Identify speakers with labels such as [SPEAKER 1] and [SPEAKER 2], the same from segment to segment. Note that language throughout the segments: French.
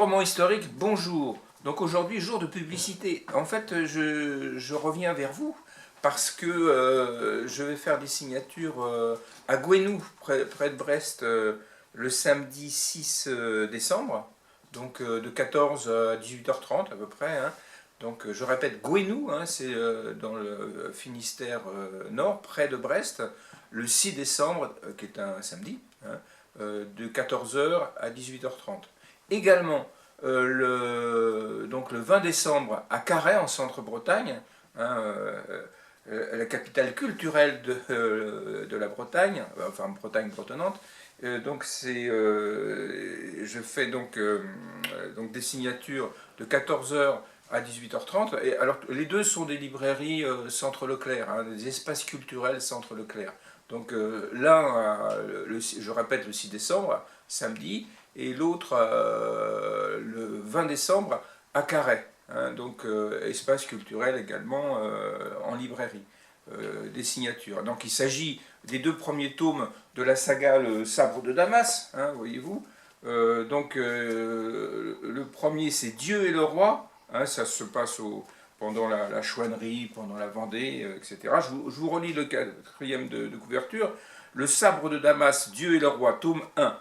[SPEAKER 1] roman historique, bonjour. Donc aujourd'hui, jour de publicité. En fait, je reviens vers vous parce que je vais faire des signatures à Gouesnou, près de Brest, le samedi 6 décembre, donc de 14 à 18h30 à peu près. Hein. Donc je répète, Gouesnou, hein, c'est dans le Finistère Nord, près de Brest, le 6 décembre, qui est un samedi, hein, de 14h à 18h30. Également, donc le 20 décembre à Carhaix, en Centre-Bretagne, hein, la capitale culturelle de la Bretagne, enfin Bretagne bretonnante. Donc je fais donc des signatures de 14h à 18h30. Et alors les deux sont des librairies Centre Leclerc, hein, des espaces culturels Centre Leclerc. Donc l'un, je répète, le 6 décembre, samedi, et l'autre le 20 décembre à Carhaix. Hein, donc espace culturel également en librairie, des signatures. Donc il s'agit des deux premiers tomes de la saga Le Sabre de Damas, hein, voyez-vous. Donc le premier c'est Dieu et le roi, hein, ça se passe pendant la chouannerie, pendant la Vendée, etc. Je vous relis le quatrième de couverture. Le Sabre de Damas, Dieu et le roi, tome 1.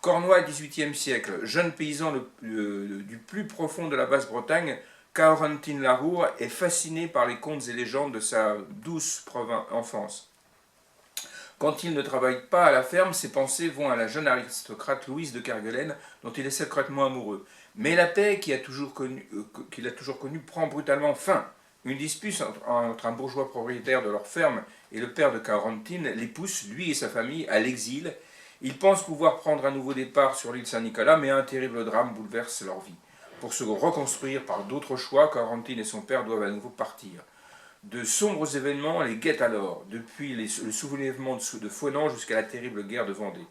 [SPEAKER 1] Cornouailles, XVIIIe siècle, jeune paysan du plus profond de la Basse-Bretagne, Caorentin Larour est fasciné par les contes et légendes de sa douce enfance. Quand il ne travaille pas à la ferme, ses pensées vont à la jeune aristocrate Louise de Kerguelen, dont il est secrètement amoureux. Mais la paix qu'il a toujours connue prend brutalement fin. Une dispute entre un bourgeois propriétaire de leur ferme et le père de Caorentin les pousse, lui et sa famille, à l'exil. Ils pensent pouvoir prendre un nouveau départ sur l'île Saint-Nicolas, mais un terrible drame bouleverse leur vie. Pour se reconstruire par d'autres choix, Caorentin et son père doivent à nouveau partir. De sombres événements les guettent alors, depuis le soulèvement de Fouesnant jusqu'à la terrible guerre de Vendée.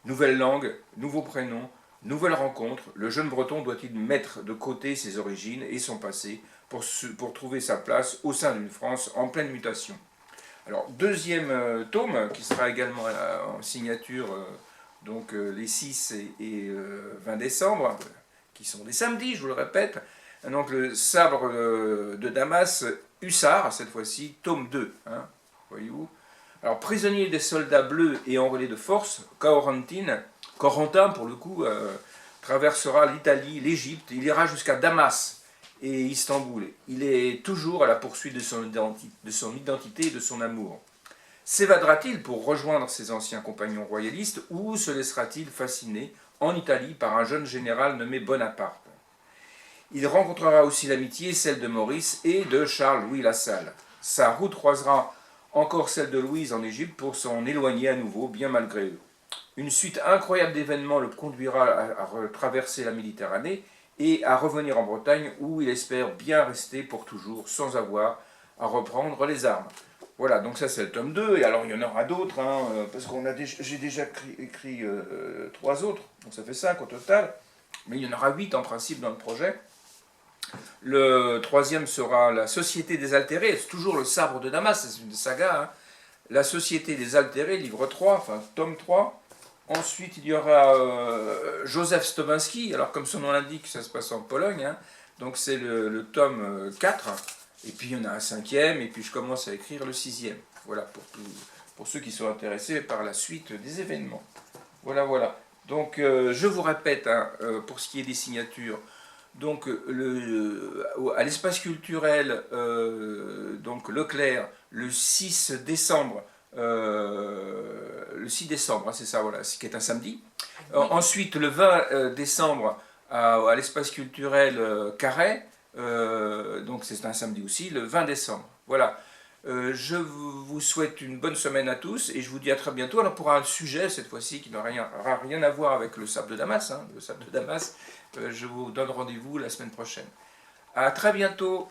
[SPEAKER 1] Nouvelle langue, nouveaux prénoms, nouvelles rencontres, le jeune breton doit-il mettre de côté ses origines et son passé pour trouver sa place au sein d'une France en pleine mutation. Alors, deuxième tome, qui sera également en signature, donc les 6 et 20 décembre, qui sont des samedis, je vous le répète. Donc, le Sabre de Damas, Hussard, cette fois-ci, tome 2, hein, voyez-vous. Alors, prisonnier des soldats bleus et enrôlé de force, Corentin, pour le coup, traversera l'Italie, l'Égypte, il ira jusqu'à Damas et Istanbul. Il est toujours à la poursuite de son identité et de son amour. S'évadera-t-il pour rejoindre ses anciens compagnons royalistes ou se laissera-t-il fasciner en Italie par un jeune général nommé Bonaparte? Il rencontrera aussi l'amitié, celle de Maurice et de Charles-Louis Lassalle. Sa route croisera encore celle de Louise en Égypte pour s'en éloigner à nouveau, bien malgré eux. Une suite incroyable d'événements le conduira à traverser la Méditerranée et à revenir en Bretagne où il espère bien rester pour toujours sans avoir à reprendre les armes. Voilà, donc ça c'est le tome 2, et alors il y en aura d'autres, hein, parce que j'ai déjà écrit 3 autres, donc ça fait 5 au total, mais il y en aura 8 en principe dans le projet. Le troisième sera La Société des Altérés, c'est toujours le Sabre de Damas, c'est une saga, hein. La Société des Altérés, livre 3, enfin tome 3. Ensuite, il y aura Joseph Stobański, alors comme son nom l'indique, ça se passe en Pologne, hein. Donc c'est le tome 4, et puis il y en a un 5e, et puis je commence à écrire le 6e. Voilà, pour ceux qui sont intéressés par la suite des événements. Voilà, voilà. Donc je vous répète, hein, pour ce qui est des signatures, donc à l'espace culturel, donc Leclerc, le 6 décembre, hein, c'est ça, voilà, ce qui est un samedi. Ensuite, le 20 décembre, à l'espace culturel Carhaix, donc c'est un samedi aussi, le 20 décembre. Voilà. Je vous souhaite une bonne semaine à tous et je vous dis à très bientôt. Alors pour un sujet cette fois-ci qui n'aura rien à voir avec le Sabre de Damas, hein, le Sabre de Damas, je vous donne rendez-vous la semaine prochaine. À très bientôt.